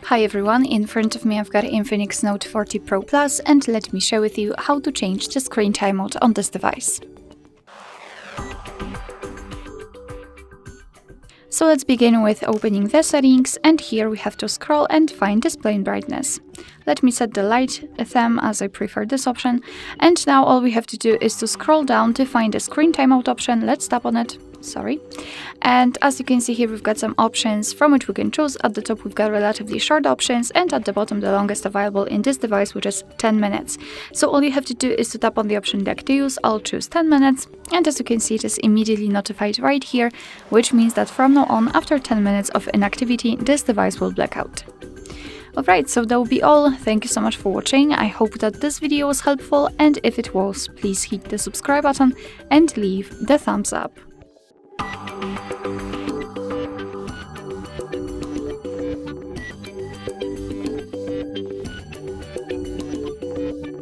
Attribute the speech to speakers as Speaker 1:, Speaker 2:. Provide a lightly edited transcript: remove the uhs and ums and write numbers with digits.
Speaker 1: Hi everyone, in front of me I've got INFINIX Note 40 Pro Plus, and let me share with you how to change the screen timeout on this device. So let's begin with opening the settings, and here we have to scroll and find display brightness. Let me set the light theme as I prefer this option, and now all we have to do is to scroll down to find the screen timeout option. Let's tap on it. And as you can see here, we've got some options from which we can choose. At the top we've got relatively short options, and at the bottom the longest available in this device, which is 10 minutes. So all you have to do is to tap on the option deck to use. I'll choose 10 minutes, and as you can see, it is immediately notified right here, which means that from now on, after 10 minutes of inactivity, this device will black out. Alright, so that will be all. Thank you so much for watching. I hope that this video was helpful, and if it was, please hit the subscribe button and leave the thumbs up.